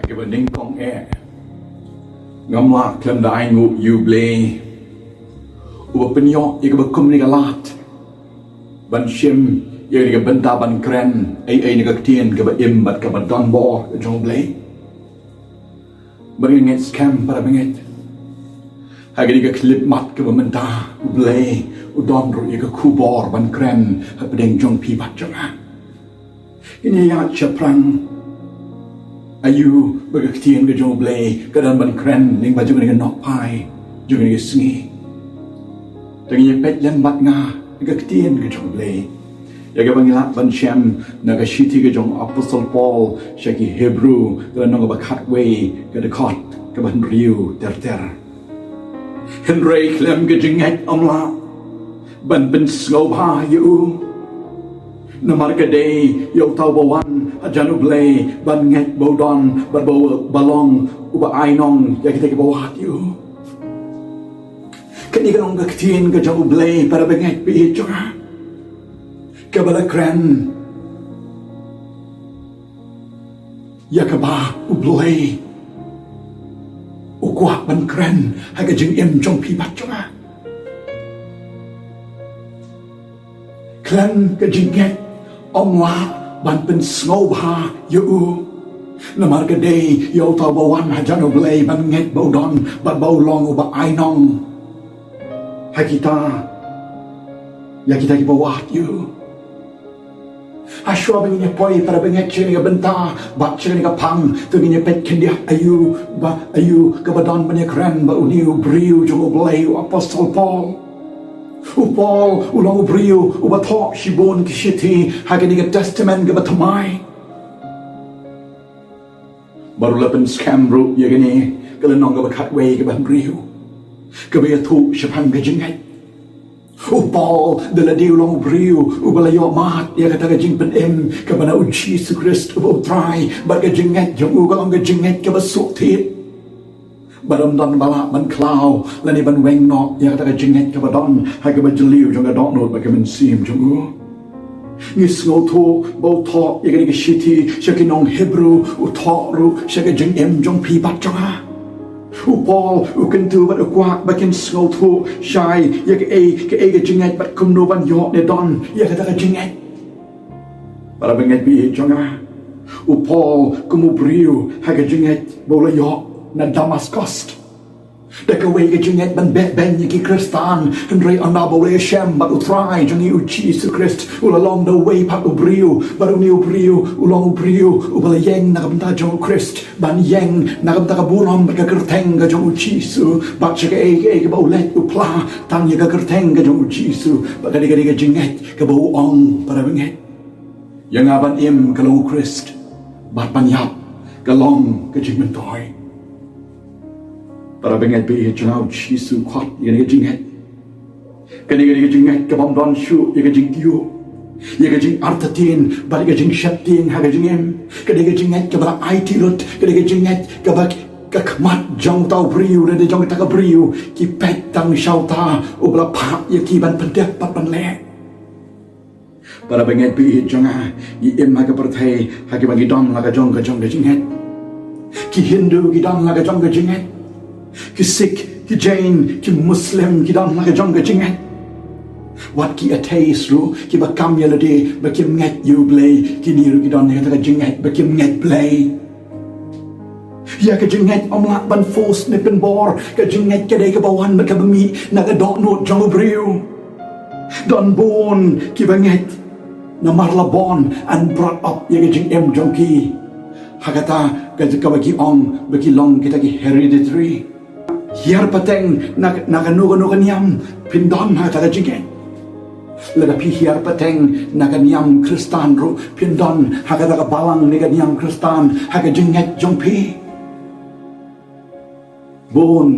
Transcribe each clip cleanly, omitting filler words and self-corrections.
cái vấn đề con e ngắm lạc khlem đại ngụ jubilee uba penyo iga bakum ni galat ban shim yang ni benta ban kren ai ni tien ke ba im bat ke ba don bo jong blay beringet scam para benget hagi ni klip mat ke ba menta blay udon ru iga kubor ban kren ha pedeng jong pi bat jonga ini ya chaprang ayu bagaktian ke jong blay kadan ban kren ning baju ni nok pai jong ni sngi tangi pet yan mat nga bagaktian ke jong blay ya ke bangila ban sham na ka shiti ke jong apostle paul shaki hebrew kadan nong ba khat way ke de khot ke ban riu ter henry khlem ke jingngeit amla ban ben sngau ha yu namar ke day yo tau bawan ajanu blay ban nget bodon ban balong uba ainong ya kita ke bawah yu kini kan ngak tin ke jauh blay para benget pi jonga ke bala kren ya ke ba blay u kwa ban kren ha ke jing em jong pi bat jonga klen ke jingngeit ông la ban pen snow ha yu namar ke day yo tau bawan hajano blay ban nget bodon ban bau long uba ainong hai kita ya kita ki bawah yu aswa bengnya poi para benget chini benta bat chini pang tu bengnya pet kendia ayu ba ayu ke badon benya kren ba uniu briu jo blay apostle paul Paul ulang brio uba thok shibon kishiti hagani ga testament ga batamai baru lapen scam ru yagani kala nong ga khatway ga ban brio ga ba thu shapan ga jingngeit Paul de la diu long brio uba la yo mat ya ga ta jing pen em ga bana u Jesus Christ uba try ba ga jingngeit jong u ga long ga jingngeit ga ba su thit baram don bala ban klau lani ban weng nok ya kata jingngeit ke badon ha ke bajliu jong ga dok not ba ke men sim jong u ngis ngo tho bo tho ya ke shiti shakinong hebrew u tho ru shaka jing em jong pi bat jong ha u paul u kan tu bat kwa ba ken ngo tho shai ya ke jingngeit bat kum no ban yo ne don ya kata jingngeit para benget bi jong ha u paul kumu briu ha ke jingngeit bo la yo na Damascus da ka way ga jingngeit ban ben ki kristan henry anabo le shem ba utrai jong u Jesus Christ ul along the way pa ubriu baru ni ubriu ulong ubriu ubal yeng na kamta jong Christ ban yeng na kamta ka buram ba ka kerteng ga jong Jesus ba che ke ba ulet upla tang ye ka kerteng ga jong Jesus ba ka ga jingngeit ka ba ong para benget yang aban im ka long Christ ba panyap ka long ka jingmentoi para benget bi chau chisu khot ye ga jingngeit ka ni ga jingngeit ka bom don shu ye ga jing tiu ye ga jing artatin ba ga jing shatin ha ga jing em ka ni ga jingngeit ka ba ai ti rut ka ni ga jingngeit ka ba ka khmat jong tau briu de jong ta ka briu ki pet tang shau ta u bla pha ye ki ban pendek pat ban le para benget bi jonga i em ha ka perthai ha ki bagi dom la ga jong ga jingngeit ki hindu ki dom la ga jong ga jingngeit ki Sikh, ki Jain, ki Muslim, ki dan laga jong ga jingngeit wat ki atheist ru ki ba kam yala de ba kim nget yu blay ki ni ru ki dan ga jingngeit ba kim nget blay ya ka jingngeit omla ban force ne pen bor ka jingngeit ka de ka bawan ba ka mi na ga dok not jong briu don born ki ba nget na marla born and brought up ya ga jing em jong ki hagata ka ba ki ong ba ki long kita ki hereditary hiar pateng na nuga niam pindon ha ta jingngeit la pi hiar pateng na niam kristan ru pindon ha ka balang ni niam kristan ha ka jingngeit jong pi bon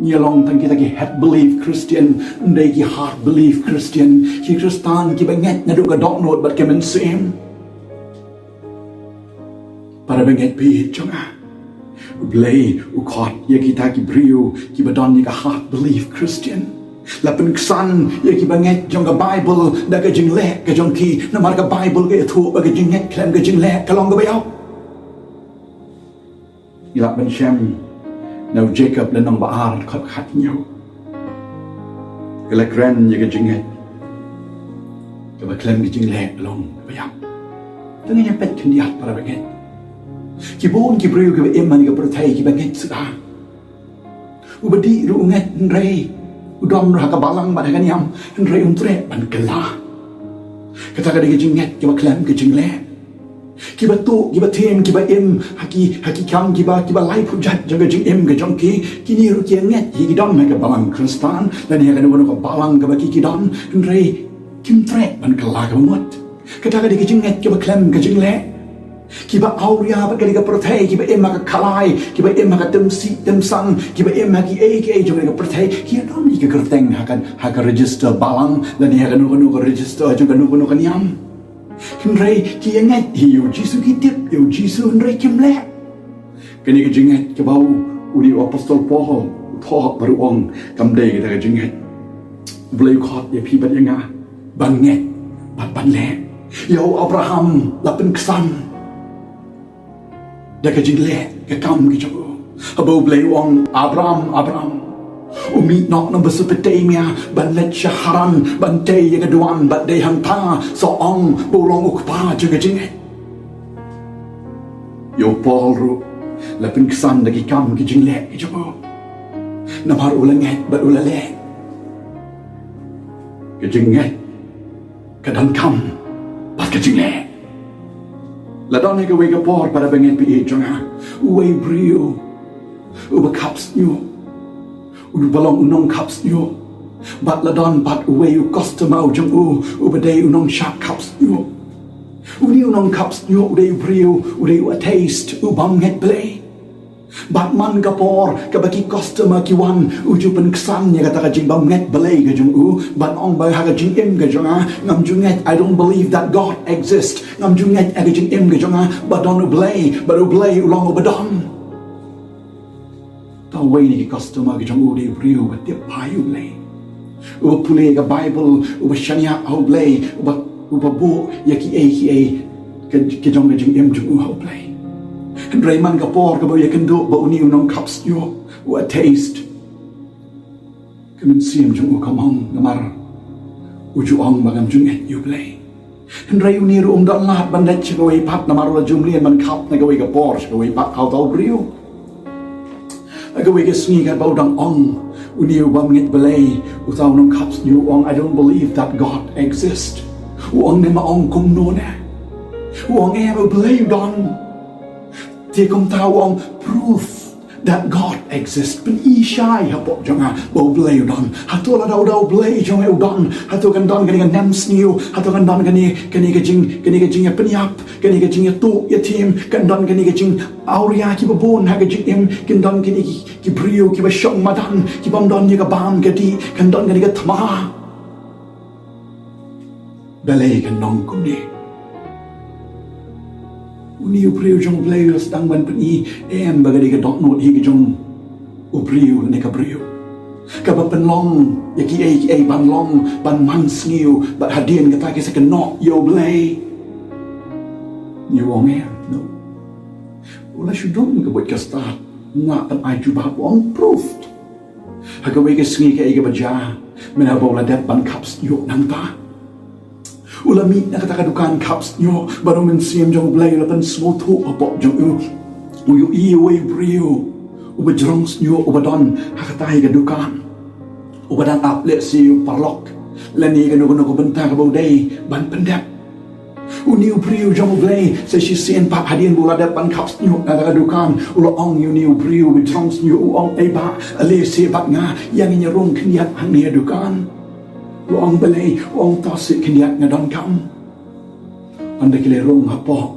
ni long tang kita ki head belief Christian ndai ki heart belief Christian ki kristan ki benget na duga dok not bat kemen sim para benget pi jonga blay u khot ye kita ki briu ki badon ni ka heart belief Christian la pen ksan ye ki banget jong ka bible da ka jingleh ka jong ki na mar ka bible ke thu ba ka jingngeit khlem ka jingleh ka long ka bayau ilak ben Shem nau Jacob dan nang Baar khat khat nhau kala kran ya ke jingngeit ke ba khlem ke jingleh long bayam tengah pet kendiat para baget ki bon ki breu ke em man ke perthai ki baget sudah ubadi ru ngat rei udom ra ka balang ba kan yam rei untre ban kala kata ka de jingngeit ke ba khlem ke jingleh ki ba tu ki ba them ki ba em haki kam ki ba lai phujat jaga jing em ke jong ki ni ru ki ngat ki dom ha ka balang kristan dan ya kan wono ka balang ka ba ki dom rei kim tre ban kala ka mot kata ka de jingngeit ke ba khlem ke jingleh ki ba auria ba ka de ka prothai ki ba em ka khalai ki ba em ka tem sang ki ba em ki ke jong ka prothai ki dom ki ka kerteng ha ka register balang dan ya kan wono ka register jong ka wono ka niam Henry ki ngat hiu Jisu kitip hiu Jisu Henry kimle kini ke jingngeit ke bau udi apostol Paul tho baru ong kamdei kita ke jingngeit blai khot ya pi bat yanga ban nget ban le yo Abraham lapen kesan da ke jingleh ke kam ke jo abau blai ong Abraham umi nok na Mesopotamia ban let shaharan ban te ya keduan ban de hang pa so ong bolong ukpa jaga jingngeit yo Paul ru lapin kesan lagi kam ke jingleh ke jo namar ulanget bat ulale ke jingngeit ke dan kam pas ke jingleh la don ke we ke por para bengen pi jonga we brio uba caps you ulu balong unong caps you bat la don bat we you customer jong uba day unong sharp caps you uni unong caps you uday brio uday a taste ubam het play bat man kapor kabaki customer ki wan uju pen kesan ya kata jing bam net belay ke jong ban ong ba ha jing em ke jong ngam junget I don't believe that God exists ngam junget aga jing em ke jong ba don blay ulong obadon ta way ni customer ke jong udi brio ba tip payu blay u pule ke Bible u shania au blay u ba bu ya ki a ke jong ke jing em jong au blay Rayman kapor ka ba ya kan do ba uni unong cups yo a taste kamen sim jung kamong namar uju ong magam junget you play Ray uni ru dan lat bandet chgawai pat namar la jumlian man kap na gawai kapor chgawai pat how tau brio agawai ke sngi ka ba dang ong uni ubam ngit belay utaw nong cups you ong I don't believe that God exists ong ne ma ong kum no na ong e ba belay don Ti kom tahu om proof that God exists. Pen ishai hapok jonga bau blay udon. Hatu la dau blay jonga udon. Hatu kan don kani kan nem sniu. Hatu kan don kani ke jing ya penyap. Kani ke jing ya tu ya tim. Kan don kani ke jing auria ki babon ha ke jing im. Kan don kani ki brio ki ba shong madan. Ki bam don ya ka bam ke di. Kan don kani ke tma. Belay kan nong kum ni. Uni upriu jong blayu sedang ban peni em bagadi ke dot note hi ke jong upriu ne ka priu ka ba penlong ya ki ai ban long ban man sniu but hadien ka ta ke se not yo blay you wong em no ula shudom ka buat ka start na an ai ju ba wong proved ha ka we ke sngi ke ai ke baja mena bola dat ban cups yo nang ta ulami na katakadukan cups nyo baru men siam jong blay lapan small thu apok jong u i we brio u bajrong nyo u badon hakatai kadukan u badan up let si parlok lani kanu ko benta ka bodai ban pendap u niu brio jong blay sa si sien pa hadien bola dat ban cups nyo na kadukan u ong yu niu brio bajrong nyo u ong ai ba ale se bat nga yang nya rong kniat hang ne dukan Ruang belai, ruang tasik kenyak ngadon kam. Anda kile rong hapo.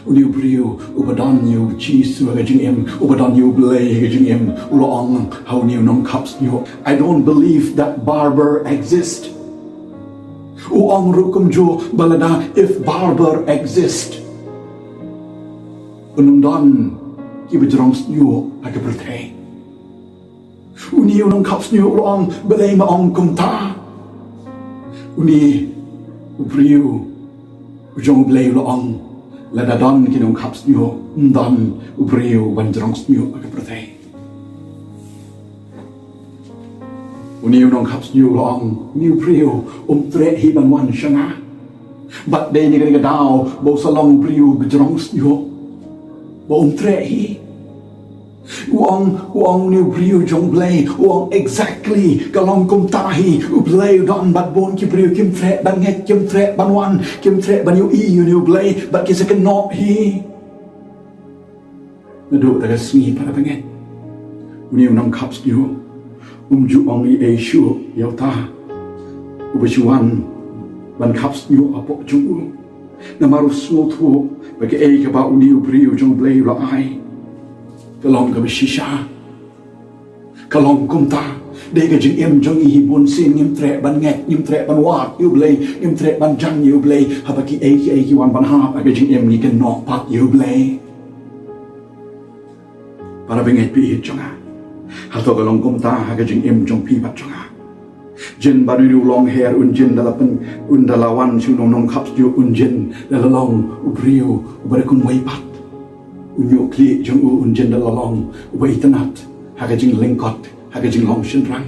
Uni brio, ubadan yu cheese gajing em, ubadan yu belai gajing em, ruang how new non cups yu. I don't believe that barber exists. Uang rukum jo balada if barber exists. Unumdan kibajrong yu aga bertay. Uni non cups yu ruang belai maong kumta. Uni upriu ujong blay loong la da don ki nong kaps nyo don ubrio ban drong nyo aga protei uniu nong kaps nyo long new brio tre hi ban wan shanga but de ni ga dao bo salong brio bjrong nyo bo tre hi Uang new brio jong blay uang exactly kalong kum tahi u blay don bat bon ki brio kim tre ban nget kim tre ban wan kim tre ban yu I new blay bat ki second not hi nadu ta smi para banget uniu nong kaps nyo ju ong I shu yauta ubachuan ban kaps nyo apo ju namaru small tu bagi kaba uniu brio jong blay la ai kalong ka shisha kalong kumta de ka jing em jong I bon sin ngim tre ban nget ngim tre ban wat yu blay ngim tre ban jang yu blay habaki ki wan ban ha ka jing em ni kan nok pat yu blay para benget pi jonga hato kalong kumta ha ka jing em jong pi pat jonga jin ba du long hair jin dalapan dalawan su nong kaps ju jin dalalong ubrio ubarakun way pat unyo kli jong jen dalalong waitanat haga jing lengkot haga jing long shin rang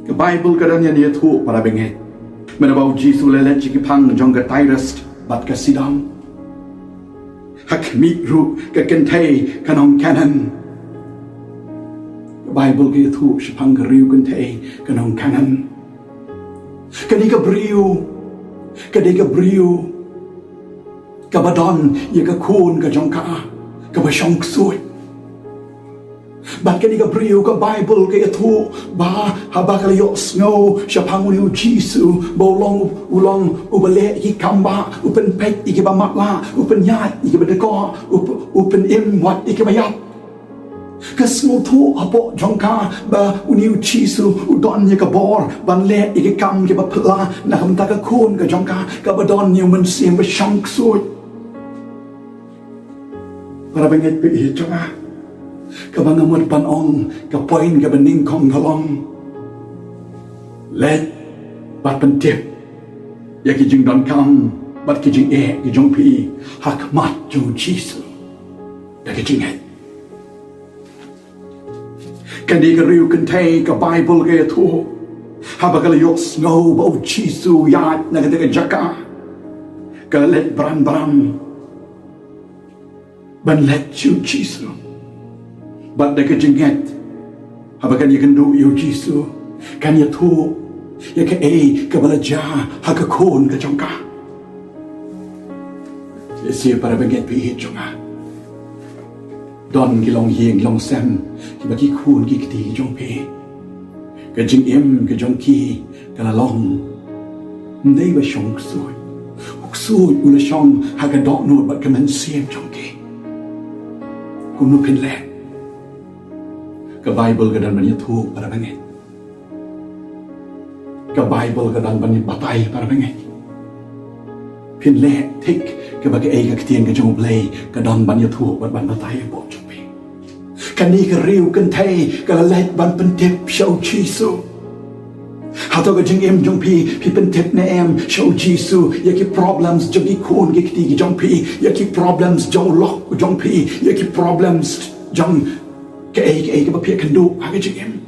ke bible kadanya dia thu para benget menabau jisu lele chikipang jong ga tyrest bat ka sidam hak mi ru ka kentai kanong kanan bible ke thu shipang ga riu kentai kanong kanan kani ka briu kabadon ya ka kun ka jong ka ba shong sui bat ka ni ka brio ka bible ka thu ba haba ka yo snow shapang ni jisu bolong ulong ubale ki kamba upen pek ki ba matla upen yat ki ba de ko upen im wat ki ba yat ka snow thu apo jong ka ba uniu jisu udon ya ka bor ban le ki kam ki ba pla na kam ta ka kun ka jong ka ba don ni man sim ba shong sui para benget pi jonga ka bangamot panong ka poin ka bening kong kalong let bat pentip ya ki jing don kam bat ki jing ki jong pi hak mat jong jisu da ki jing kan di ka riu kan tay ka bible ka thu haba ka yok snow bo jisu ya na ka jaka ka let bram ban let you jisu ban da ka jinget haba kan you can do you jisu kan ya thu ya ka ka balaja ha ka kon ka jongka esi para benget pi jonga don ki long hieng long sem ki ba ki kun ki ti jong pe ka jing em ka jong ki ka la long ndai ba shong sui sui ula shong ha ka dok no ba ka man siem jong ki kung nupin le ka bible ka dan banya thu para banget ka bible ka dan banya batay para banget pin le tik ka ba ka ka ktien ka jong play ka dan banya thu ban batay bo jong pe ka ni ka riu kan thai ka let ban pen tip show jisu hato ka jing em jong pi pen tip na em show jisu ya ki problems jong ki kon ki ti jong pi ya ki problems jong lok jong pi ya ki problems jong ka ba pi kan do ha ka jing em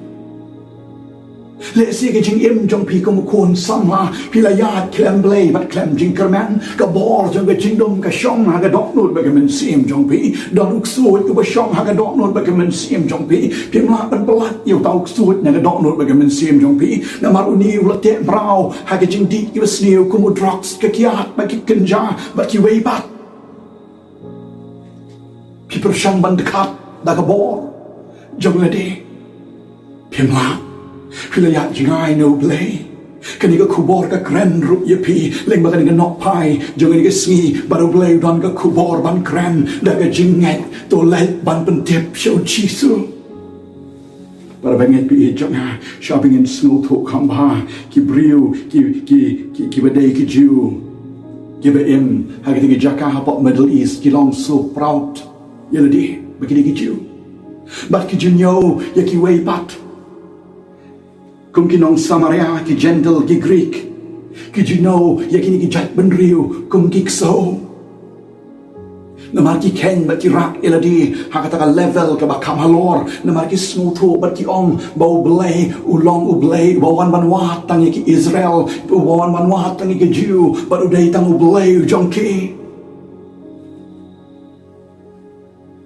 le si ka jing em jong pi ko mo kon sam la pi la ya khlem blay bat khlem jing kerman ka bor jong ka jing dom ka shong ha ka dok no ba ka men sim jong pi don uk suot ko ba shong ha ka dok no ba ka men sim jong pi pi ma ban plat yu ta uk suot na ka dok no ba ka men sim jong pi na maru ni la te brau ha ka jing di ki sniu ko mo drugs ka kiat ba ki kenja ba ki wei bat pi per shong ban dekat da ka bor jong la de pi ma Pilaya jingai no blay. Kani ka kubor ka kren rup ye pi leng ba kani ka nok pai jong ni ka sni baru blay don ka kubor ban kren da ka jingngeit to let ban pen tip show jisu. Para banget pi jong ha shopping in snow to kamba ki briu ki badai ki ju ki ba im ha ki jaka ha pop Middle East ki long so proud yeladi ba ki ju bat ki junyo ye ki way pat kung kinong Samaria ki gentle ki Greek ki you know yakini ki jat ben riu kung ki so Namar ki keng bat ki rak eladi hakata ka level ka bakam halor namar ki smutu bat ki ong bau blay ulong ublay bawan banwat tangi ki Israel bawan banwat tangi ki Jew bat udai tang ublay jongki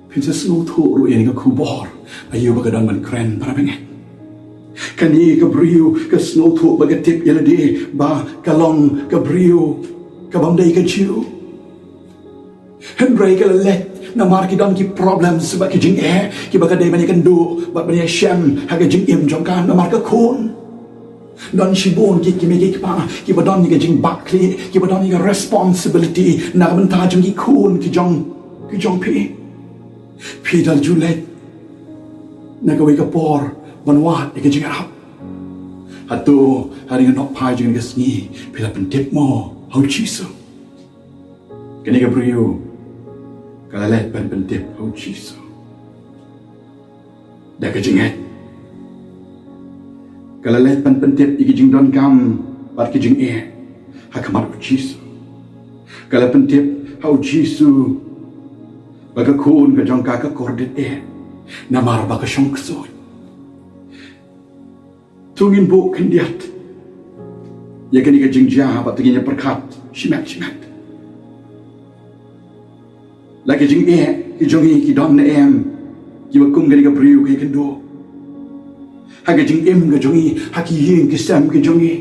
pinsa smutu ru ini ka kubor ayu bagadang ban kren para bengen kani ka briu ka smutu bagatip eladi ba kalong ka briu ka bamdai ka Jew Henry kalau let namar ki don ki problem sebab ki jingleh ki bakal dai banyak kendu bat banyak syam haga jingim jongkan namar ka kun don shibun ki megi ki pa ki badon ni ka jing bakli ki badon ni ka responsibility na benta jong ki kun ki jong pi dal julet na ka we ka por banwat ki jing arab hatu hari nok pai jing ka sngi pila pentip mo how chiso kini ka brio kalau let ban pentip au chiso dah ka jingngeit kalau let ban pentip iki jing don kam bat ki jing hakamat au chiso kalau pentip au chiso baga kun ka jong ka kordit namar baga shong ksoi tungin bu kendiat ya kini ka jing ja bat ginya perkat shimat lagi jing ki jongi ki don em ki bakum gani ka priu ki kendo ha jing em ga jongi ha ki yin ki sam ki jongi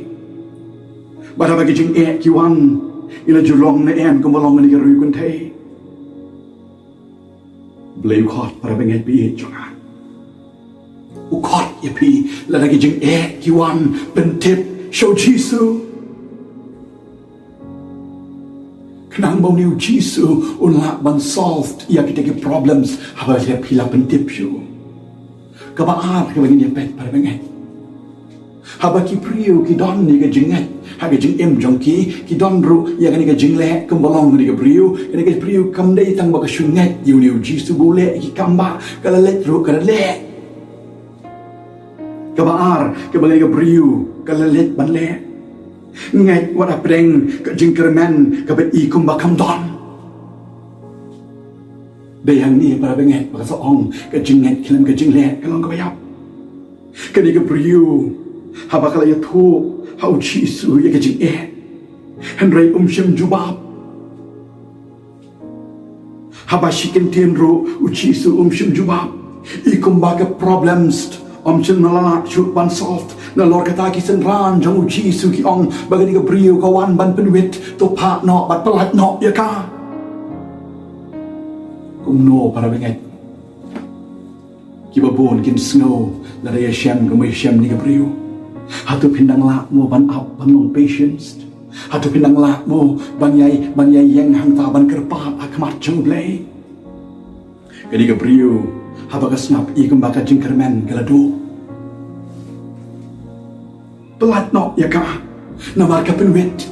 bara bagi jing ki wan ila julong na em ko molong ni ka ru kun thai blame khot para bengai pi jonga u khot ye pi la lagi jing ki wan ben tip show jisu Kenang bau niu Jisu unla ban solved ia kita ke problems haba dia pila pentip yo. Kaba ar ke bagi dia pet para bengai. Haba ki priu ki don ni ke jingleh, ha ke jing em jong ki don ru ia kan ke jingleh kembolong ni ke priu, kan ke priu kam dei tang ba ke sungai yu niu Jisu bule ki kamba kala let ru kala le. Kaba ar ke bagi ke priu kala let ban le. Ngai wada preng ke jingkermen ke bet i kum bakam don bayang ni para bengai baka soong ke jingngeit khlem ke jingleh kalong ke bayap ke ni ke priu haba kala ya thu hau chi su ya ke jing henry shim jubab haba shikin tien ro uchi su shim jubab i kum baka problems Chin nalala shoot ban soft na lor kata ki senran jong uji su ki ong bagani ka brio kawan ban penwit to pa no bat pelat no ya ka kum no para bengai ki babon kin snow la ya shem ka mai shem ni ka brio hatu pindang la mo ban up ban long patience hatu pindang la mo ban yai yang hang ta ban kerpat akmat jong blai kadi ka brio haba ka snap i kembaka jingkermen galadu pelat no ya ka namar ka penwit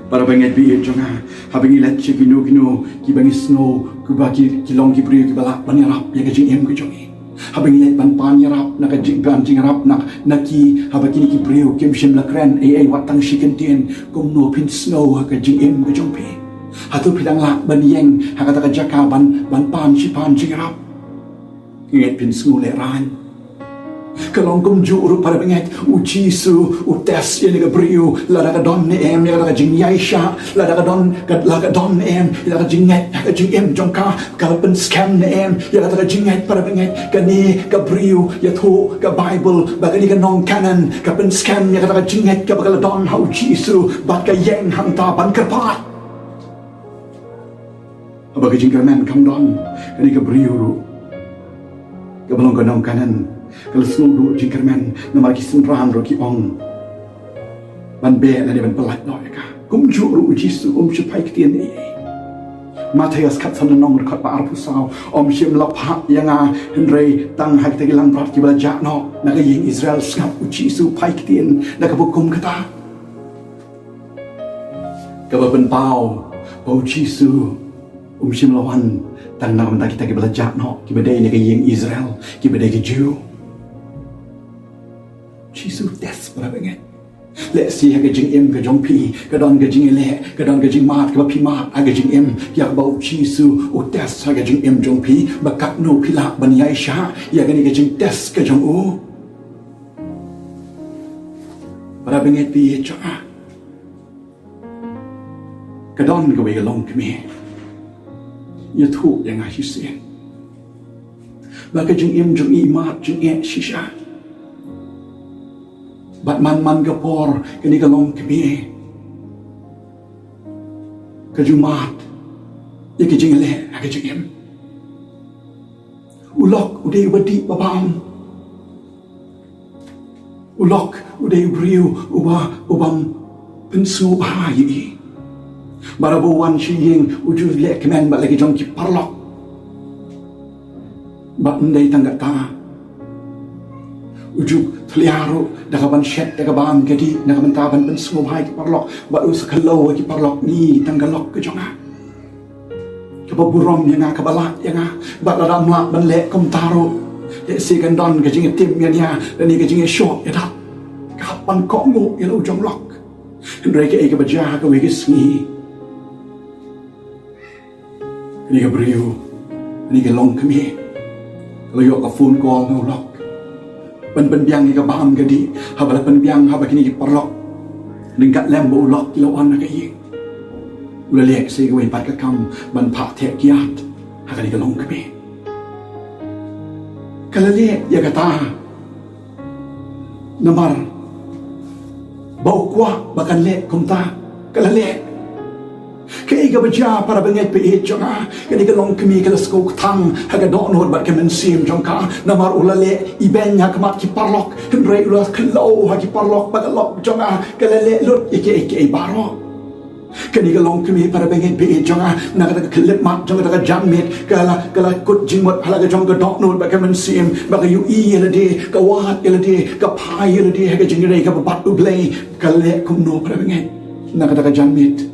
para bengai bi jonga habangi let chikino ki bangi snow ku baki kilong ki priu ki balak ban yarap ya ka jing ku jongi habangi let ban pan yarap na ka jing yarap na ki habaki ki priu kim shim la kren ai watang shikentien kum no pin snow ka jing ku jong pe hatu pidang la ban yeng hakata ka jaka ban pan shipan jing yarap nget pin snow le ran kalong kum juru para bengai uji su utes ye ni briu la da don ne em ya da jing yaisha la da don la da don em ya da jinget ka jing em jongka ka pen scam ne em ya da jinget para bengai ka ni ka briu ya thu ka bible ba ka ni ka non canon ka pen scam ya da jinget ka ba don how uji su bat ka yeng hang ta ban kerpat aba ka jing ka men kam don ka ni ka briu ka belong ka non canon kalau seluruh jingkermen nama ki senran ro ki ong ban be la ni ban pelat no ya ka kum ju ru jisu shupai kitien ni Matias kat san nong kat pa arpu sao shim la pha yanga henry tang hak te lang prat ki bala ja no na ka ying Israel skap jisu pai kitien na ka bukum kata ka ba ben pau jisu shim lawan tang na man kita ki bala ja no ki bedai ni ka ying Israel ki bedai ki Jew Jisu tes para bengai le si ha ke jing em ke jong pi ke don ke jing le ke don ke jing mat ke pi mat ha ke jing em ya bau chi su u tes ha ke jing em jong pi ba kat no pi la ban yai sha ya ke ni ke jing tes ke jong u para benget pi cha ke don ke we ke long ke me ya thu yang ha shi sen ba ke jing em jong i mat jing e shi sha bat man ke por ke ni ke long ke me ke ju mat ya ke jing le ha ke jing em ulok uday ubadi babam ulok uday briu ubam pensu bahai barabuan shiying uju le kemen ba lagi jong ki parlok ba ndai tanggata ujuk tliaru dakaban shet dakaban gedi dakaban taban pensu bahai ki parlok ba us kalau ki parlok ni tanggalok ke jonga ke baburom yang ka balak yang ba ladam la ban le kom taru de si kan don ke jing tim ya dan ni ke jing shot ya dak kapan kok ngo ya lo jong lok ndai ke ke baja ke we ke sngi ni ke briu ni ke long kemi lo yo ka phone call ngo lok ban biang ni ka bam ke di ha bala ban biang ha ba kini ki parlok ning kat lem bo lok ki lo an ka yi ula lek se ke we pat ka kam ban pha the kiat ha ka ni ka long kemi kala le ya kata namar bau kwa bakan le kumta kala le kay ka baja para benget pe it jonga kani ka long kemi kala sko thang ha ka don hot bat ka men sim jongka namar ulale iben ha kamat ki parlok hendrei ula klo ha ki parlok bagalok jonga kala le lut ike baro kani ka long kemi para benget pe it jonga na ka khlem mat jonga ka jammet kala kut jingmot hala ka jonga don hot bat ka men sim ba ka yu i ele de ka wat ele de ka pai ele de ha ka jingrei ka bat ublei kala kum no para benget na ka jammet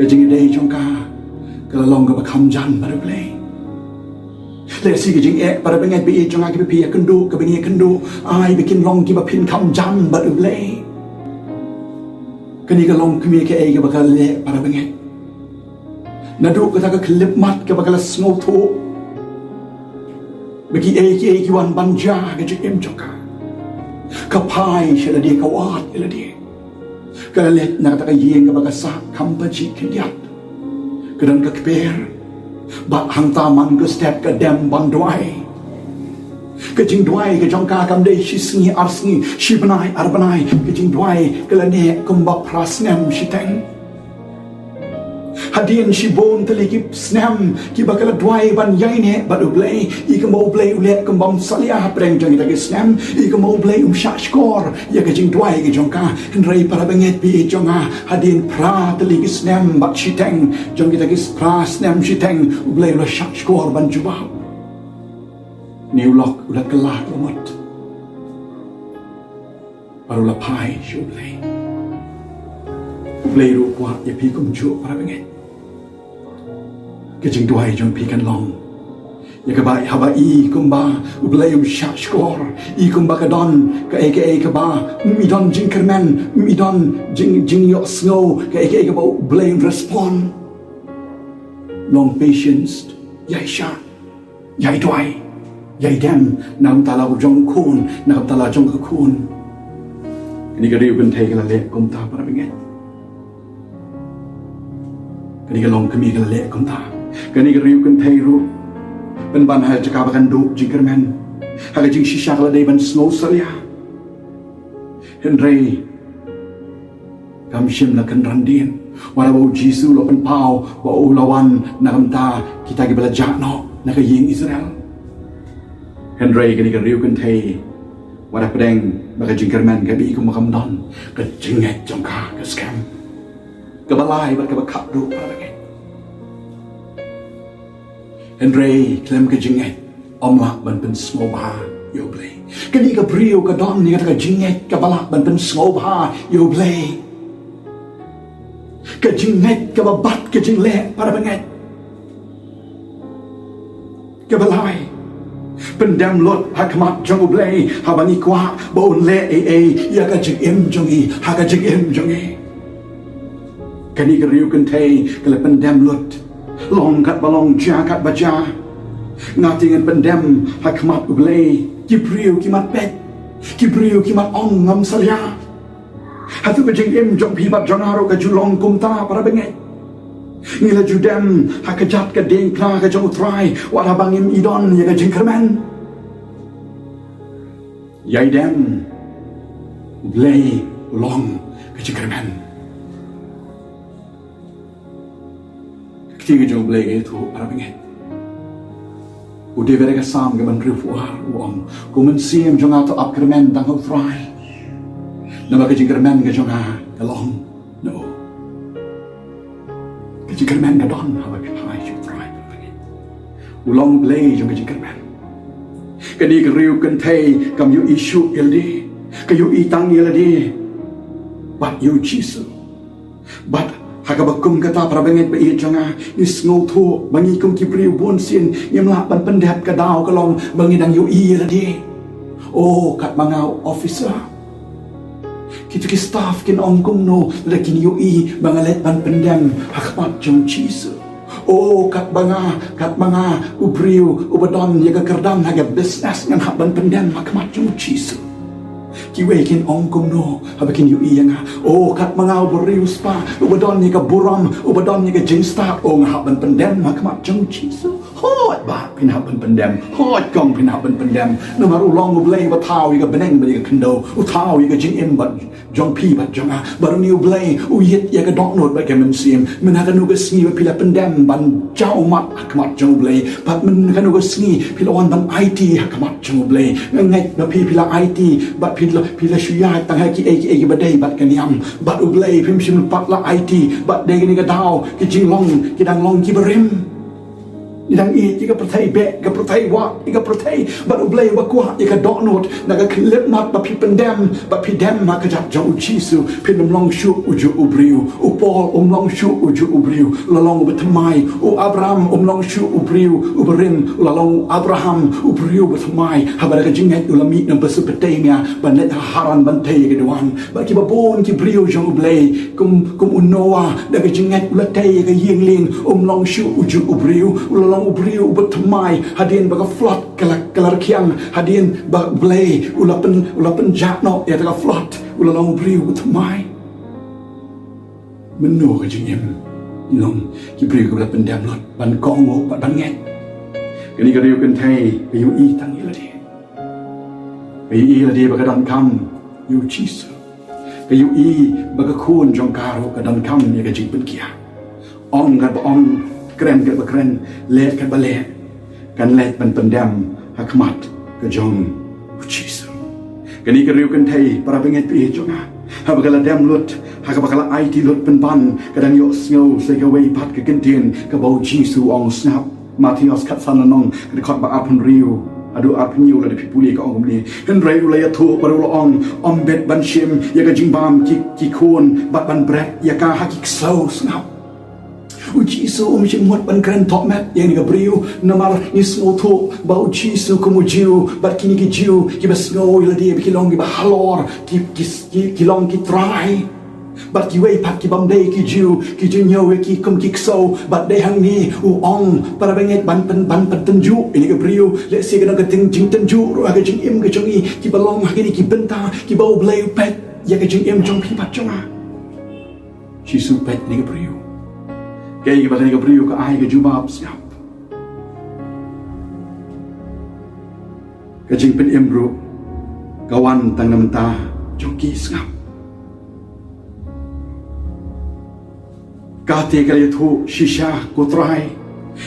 ke jing dei chong ka kala long ka kham jan ba play le si ke jing e para benget bi chong a ki pi kendu ka bengi kendu ai bikin long ki ba pin kham jan ba play kani ka long kmi ke e ka ba le para benget na du ka ta ka klip mat ka ba kala snow tho bagi e ki wan banja ke jing em chong ka pai shela de ka wat ele de kala let na ta ka yeng ka ba sa kampaji kidyat kadan ka kper ba hang ta man ka step ka dem ban dwai ka jing dwai ka jong ka kam de shi sngi ar sngi shi banai ar banai ka jing dwai kala ne kum ba prasnem shi teng hadin shi bon tali ki snam ki bakala dwai ban yai ne ba du play I ka mo play ule kum bam salia preng jang ta ki snam I ka mo play sha skor ya ka jing dwai ki jong ka rei para benget pi jonga hadin pra tali ki snam ba shi teng jong ta ki pra snam shi teng play lo sha skor ban juba new lock ula kala umot parula pai shi play ru kwa ya pi kum chu para benget ke jing dwai jong pi kan long ya ka bai haba I kumba ublay sha skor I kumba ka don ka aka ka ba mi don jing kermen mi don jing yo snow ka aka ka ba blame respond long patience yai sha yai dwai yai dem nam tala jong kun nam tala jong ka kun ni ka riu kan thai ka le kum ta para benget kani ka long kami ka le kum ta kani ka riu kan thai ru ban ban ha jaka bakan du jingerman ha ka jing shisha ka dei ban snow salia henry kam shim na kan randin wala bo jisu lo pan pau wa ulawan na kam ta kita ki bala jakno na ka ying Israel henry kani ka riu kan thai wala pedeng baka jingerman ka bi ko makam don ka jinget jong ka scam ka balai ba ka ba khap du pa ba Andre khlem ka jingngeit omla ban pen small ba yo play kani ka brio ka don ni ka jingngeit ka balak ban pen small ba yo play ka jingngeit ka babat ka jingleh para benget ka balai pendam lot hakmat jong ublei habangi kwa bon le ya ka jing em jong i ha ka jing em jong i kani ka riu kan thei kala pendam lot long kat balong ja kat baja ngati ngan pendam hakmat ublei ki priu ki mat pet ki priu ki mat ong ngam salya hatu ka jing em jong pi bat jong aro ka julong kum ta para bengai ngila judem hakajat ka ding kla ka jong utrai wat habangim idon ya ka jing kerman yai dem ublei long ka jing kerman ketiga jong ublei itu para bengai udah mereka sam ke menteri fuar uang kumen siam jong atau up kerman tang utrai nama ka jing kerman ka jong ka long no Kerman ka don hawa pi pai chu try pagi ulong blei jong ka kerman kani ka riu kan thei kam yu issue ildi ka yu itang ildi but you Jesus but hakabakum kata prabenget ba i jonga is ngo thu bangi kum ki priu bon sin yamla ban pendap ka daw ka long bangi dang yu ildi oh kat mangau officer kita ki staff kin ong kung no lakin yu i bangalet ban pendam hakmat jong Jesus oh kat banga ubriu ubadon yaga kerdam haga business ngan hak ban pendam hakmat jong Jesus ki wekin ong kung no habakin yu i nga oh kat manga ubriu spa ubadon yaga buram ubadon yaga jing star oh hak ban pendam hakmat jong Jesus hot ba pin hak ban pendam hot kong pin hak ban pendam no maru long ublei ba thau yaga beneng ba yaga kendo u thau yaga jing im ba jong pi bat jonga baru ni ublei u yet ya ka dok not ba ke men sim men ha kanu ga sngi ba pila pendam ban jau mat akmat jong ublei pat men kanu ga sngi pila wan ban IT akmat jong ublei ngai ba pila IT bat pila shuya tang ha ki e ba dei bat kan yam bat ublei pim sim pat la IT bat dei ni ga dau ki jing long ki dang long ki berim idang i jika pertai be ga pertai wa jika pertai baru blai wa kwa jika dok not naga khlem mat ba pi pendam ba pi dem ma ka jap jong chisu pi nom long shu uju ubriu u Paul long shu uju ubriu la long ba tmai u Abraham long shu ubriu u berim la long Abraham ubriu ba tmai ha ba ga jinget u la mi nam ba su petemia ba net haran ban te ga duan ba ki ba bon ki briu jong blai kum unoa da ga jinget u la te ga yeng ling long shu uju ubriu la long ubriu bertemai hadin baga flot kelar kiang hadin bag blay ulapen jatno ya taga flot ulalong ubriu bertemai menu ka jingim ilong ki briu ka pendam lot ban kongo ban nget kani ka riu kan thai yu i tang iladi iladi baga dan kam yu Jesus ka yu i baga khun jong karo ka dan kam ya ka jing pen kia ong ka ba ong keren ke bakren let ke bale kan let ban pendam hakmat ke jong Jesus kani ke riu kan thai para benget pi jonga ha bakala dam lut ha ka bakala IT lut pen ban kadang yo sngo se ke wei pat ke kentin ke bau Jesus ong snap Matios kat sananong ke khot ba apun riu adu apniu la de pipuli ka ong ni hen rei la ya thu baru ong bet ban shim ya ka jingbam ki khon bat ban bret ya ka hakik so snap Jesus umjing muat ban keren tok map yang ni gabriu namar ni snow to bau Jesus kumu jiu bat kini ki jiu ki bas snow ila dia kilong ki bahalor ki long ki try bat ki wei pat ki bam dei ki jiu ki jinyo ki kum ki so bat dei hang ni u ong para benget ban tenju ini gabriu le si kana ka ting jing tenju ro ga jing im ga jongi ki balong ha ki benta ki bau blai pet ya ga jing im jong pi pat jonga Jesus pet ni gabriu kaya ba ni gabriu ka ai ga jubab siap ka jing pen emru kawan tang namta joki sngap ka te ka thu shisha ko trai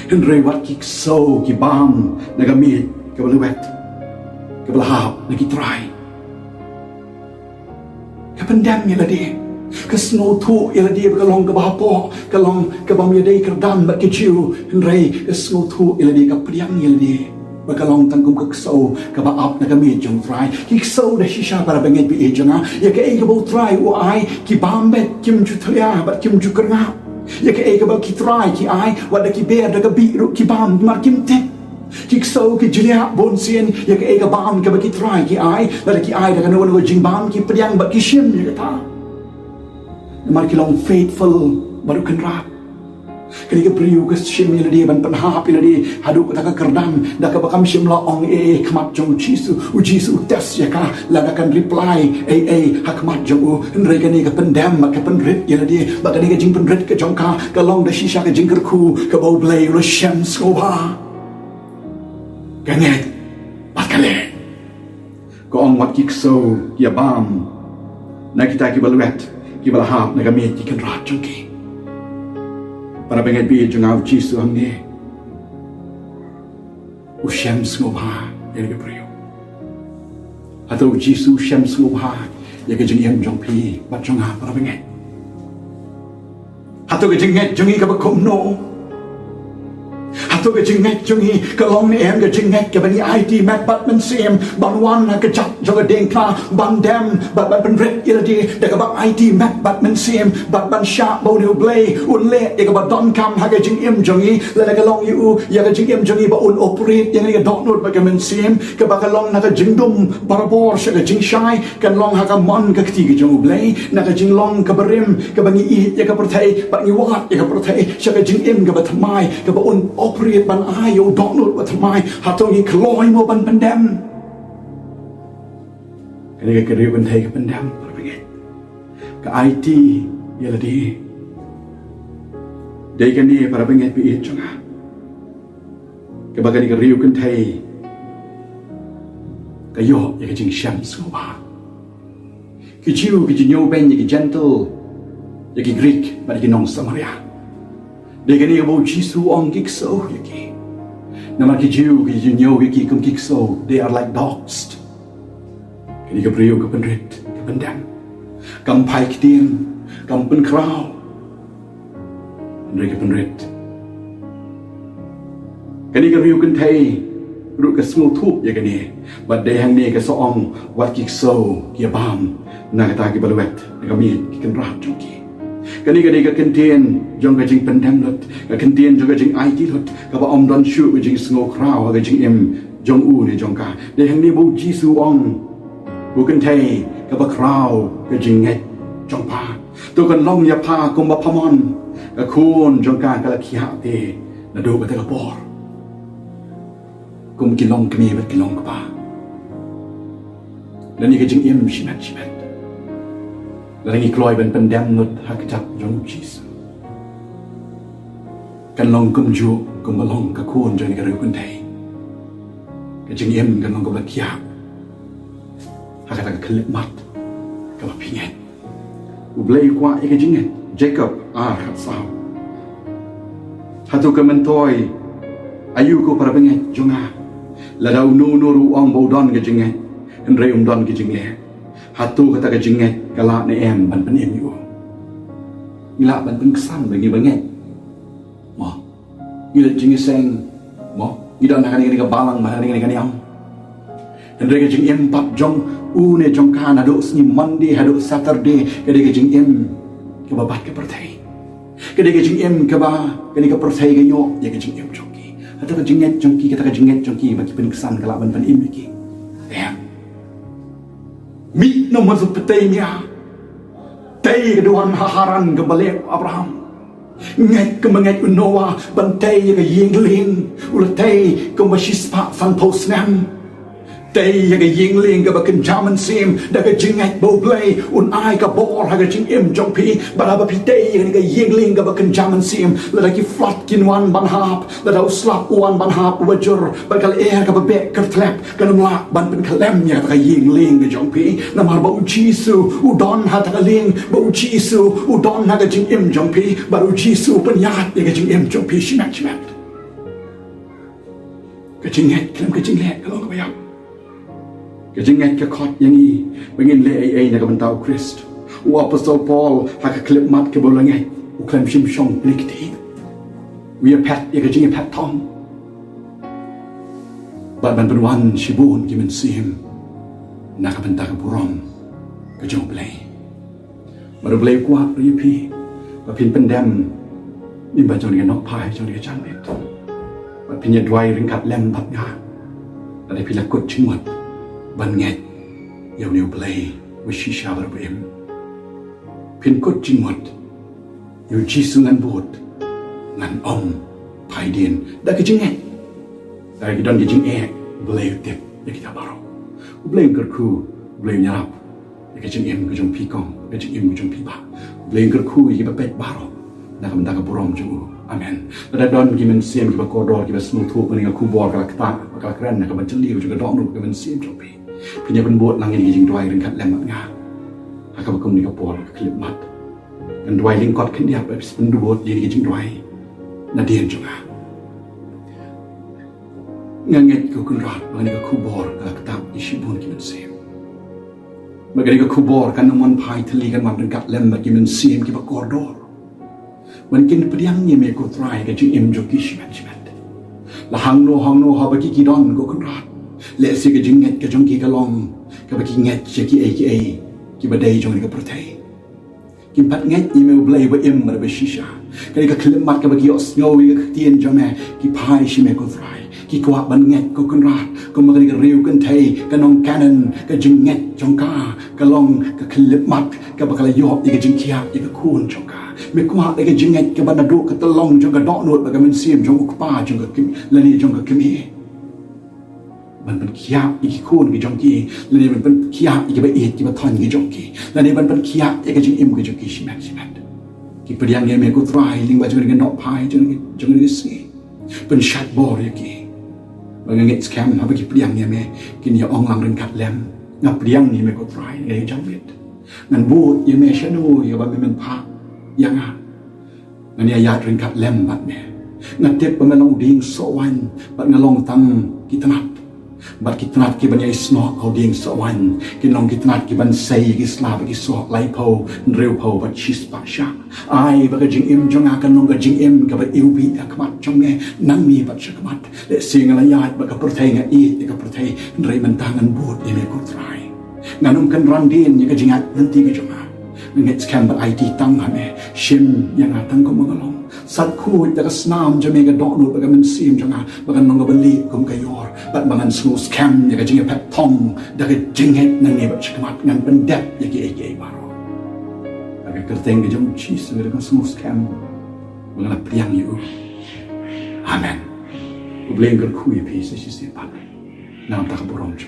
hen rei wat ki so ki bam nagami ka balwet ka balhap nagi trai ka pendam ni la de ka snow thu ila dia ka long ka bapo ka long ka bam ya dei ka dan ba ki chiu hen rei ka snow thu ila dia ka priang ila dia ba ka long tang kum ka so ka ba up na ka mi jong try ki so da shisha para benget bi ejanga ya ka e ka bo try o ai ki bam bet kim chu thlia ba kim chu kanga ya ka e ka ba ki try ki ai wa da ki ber da ka bi ru ki bam mar kim te Kiksau ki jelia bon sien ya ke ega bam ke baki try ki ai la ki ai da kan no jing bam ki priang ba ki shim ya kata mar ki long faithful baru kan rap kini ke priu ke shim ya dia ban panha pi dia hadu ka ka kerdam da ka bakam shim la ong khmat jong jisu tes ya ka la da kan reply hakmat jong ndre ka ni ka pendam ka penrit ya dia ba ka ni ka jing penrit ka jong ka long da shisha ka jing ku ka bau blay lo sham sko ba Ganget, bakale. Ko ang wat kikso, kia bam. Na kita ki baluet, ki balahap na gamit ki kan rat jungki. Para benget bi jung au jisu hamne. U shem snobha, ya ke priyo. Atau jisu shem snobha, ya ke jung yem jung pi, bat jung ha para benget. Atau ke jingngeit jungi ka bakom no. Atau ke jingngeit jungi ke long ni em ke jingngeit ke bani IT mat bat men sim ban wan ke chat joga dengka ban dem bat ban red ila di de ke bak IT mat bat men sim bat ban sharp bo new blay un le ya ke bat don kam ha ke jing em jungi la ke long yu ya ke jing em jungi ba un operate yang ni ke dot note ba ke men sim ke ba ke long na ke jing dum barabor se ke jing shai ke long ha ke mon ke ti ke jung blay na ke jing long ke berim ke bani I ya ke pertai ba ni wat ya ke pertai se ke jing em ke ba thamai ke ba un operate ban ayo dot note ba thamai hatong ni kloi mo ban pandem kene ke riu ban thai ke pandem perbenget ke IT ya la di dei kan ni para benget bi chunga ke bagani ke riu kan thai ke yo ya ke jing sham so ba ki chiu ki jinyo ben ya ke gentle ya ke Greek ba ke nong Samaria dei kan ni ke bo jisu ong kikso ya ke Nama ki Jew ki jinyo ki kum kikso they are like dogs. Kini ke priu ke penrit ke pendam. Kam pai kitien kam pen krau. Ndre ke penrit. Kini ke priu kan thai ru ke small thup ya kini. But they hang ni ke soong wat kikso ki bam na kata ki baluet ke mi ki kan rat jongki. Kani ke kentien jong ke jing pendam lot ke kentien jong ke jing IT lot ke ba om don shu ke jing sngo krau ke jing em jong u ni jong ka de hang ni bu jisu ong bu kan thai ke ba krau ke jing nget jong pa tu kan long ya pa kum ba phamon ke khun jong ka la khia te na do ba te ka por kum ki long ke mi ba ki long ka pa dan ni ke jing em shimat Lagi keluar ben pendam nut hakijat jong jisu. Kan long kum ju kum balong ka kun jong ka riu kun thai. Ka jing em kan long ka kia. Hakata ka khlem mat ka ba pinget. U blay kwa e ka jinget Jacob hat sao. Hatu ka mentoy ayu ko para benget jonga. La dau nu ru ong bo don ka jinget. En re don ka jingleh. Hatu kata ke jingngeit kala ne em ban pen em yu ngila ban pen kesan bagi banget mo ngila jingi seng mo ngida nak ni ke balang mana ni kan yang dan rega jing em pap jong u ne jong kana do sni Monday hado Saturday ke de jing em ke babat ke pertai ke de jing em ke ba ke ni ke pertai ke yo ya ke jing em jongki atau ke jingngeit jongki kata ke jingngeit jongki bagi pen kesan kala ban pen em ki Mi nomor seperti ini Tay keduan haharan kembali Abraham Nget kemenget Noah Bantai ke jingleh Ulah tay kemasispa san posnam Tay ke jingleh ke bakan jaman sim Da ke jingngeit bau blay Un ai ke bor ha ke jing em jong pi Baraba pi tay ke jingleh ke bakan jaman sim Lada ki flat kinwan ban hap Lada uslap uan ban hap wajur Bakal ke babek kertlap Kanam lak ban pen khlem ya ke jingleh ke jong pi Namar bau jisu udon ha ta ling bau jisu udon ha ke jing em jong pi Baru jisu penyat ya ke jing em jong pi shimat Ke jingngeit khlem ke jingleh kalau ke bayang Ke jingngeit ke khot yang ni Bengin le ai na ke bentau Christ U apostol Paul ha ke klip mat ke bolangait U klem shim shong plikti U ya pat ya ke jing pat tong Ba ban benwan shibun ki men sim Na ke bentau ke burom Ke jong blay Baru blay kuat ri pi Ba pin pendam Ni ba jong ni nok pai jong ni chan bet Ba bat pinya dwai ringkat lem bat nga ada pila kot cimot ban nget yau new play wishisha berbem pin kot cimot yu jisungan bot ngan om paidin da ke jinget da ke don ke jing play tip ya kita baro play kerku play nyarap ke jing ke jong pikong ke jing ke jong piba play kerku ye ba pet baro da ka menda ka borom ju amen da don ki men siem ki ba kodor ki ba smooth tu ni ka kubor ka kta ka kren ka ban chli ju ka dom ru ka men siem jo pi pinya ben bot lang ni jing dwai ring kat lem nga ka ba kum ni ka por ka klip mat kan dwai ling kot kin dia ba ben du bot ni jing dwai na dien ju nga nganget ko kun rat ba ni ka kubor ka kta ishi bon ki men siem magari ka kubor kan mon pai thli kan man ring kat lem ba ki men siem ki ba kodorมันกินเปรี้ยงเนี่ยเมก็ตรายกับจึงเอ็มจกิชิมันละหังโนฮาบกิกีดอนก็คุณรัดเลสิกับจึงเง็ดกับจงกีกะลองกับกิเง็ดจะกีเอกิบะเดยจงนี่กับประเทศกินพัดเง็ดอีเมลเบลย์บะเอ็มมาเบชิชากันนี่กับคลิมมัดกับกิออสโยวิกับเตียนจอมแม่กิพายชิเมก็ตรายกิกว่าบันเง็ดก็คุณรัดก็มากันนี่กับริวกันเทกับน้องแกนันกับจึงเง็ดจงกากะลองกับคลิมมัดกับบักละยอบอีกับจึงเคียอีกับคูนจงกาไม่กว่าไอ้กับจิงเงตกับบันดาดุกับตะลองจงกับดอกนวดกับมันเสียมจงกับป้าจงกับกิมและนี่จงกับกิมีมันเป็นขี้ยาอีกคู่นึงจงกีและนี่มันเป็นขี้ยาอีกแบบเอ็ดกับทอนกับจงกีและนี่มันเป็นขี้ยาอีกกับจิงเอ็มกับจงกีชิแมกิปเดียงเงี้ยเมกุตรายลิงว่าจงกับดอกพายจงกับสีเป็นชัดบอร์ยกีบางเงี้ยสแคมหาไปกิปเดียงเงี้ยเมกินยาอ่องลังเริงกัดแหลมงับเดียงนี่เมกุตรายเงี้ยจังเบ็ดนั่นบูดยังเมชนูยังบันเป็นพายังอ่ะนั่นเนี่ยญาติเรื่องกัดเล่มบัดเนี่ยนั่นเด็กบังลงดิ่งสวรรค์บัดงลงตั้งกิตนัดบัดกิตนัดกิบันยายสนอเขาดิ่งสวรรค์กินลงกิตนัดกิบันเซยกิสลาบกิสอกไลโพเร็วโพบัดชิสปาชาไอบักจิงเอ็มจงอากันลงกับจิงเอ็มกับบัดอิวบีอักมัดจงเนี่ยนั่งมีบัดชักมัดและสิ่งอะไรญาติบัดกับประเทศอีกับประเทศเรมันต่างกันบูดยังไม่กุศลงานนุ่มกันรันดีนยังกับจิงอัดนั่นที่กิจมาเน็ตสแคมแบบไอทีตั้งหันเนี่ยชิมยังไงตั้งก็มึงก็ลงสัตว์คู่แต่ก็สนามจะมีกระดอกหนุดแบบมันซีมจังไงแบบกันน้องกับบลีกุมกยอร์แบบมันสโลสแคมยังก็จริงแพททองแต่ก็จริงเหตุนั่นเนี่ยแบบชิคมัดงานเป็นเด็บยังกี่เอ๋บารอแต่ก็กระเตงก็จงชีสเลยก็สโลสแคมมันก็เปลี่ยนอยู่อาเมนกูเบลงกันคุยพีเสียชีวิตปันน้ำตาขบรมจู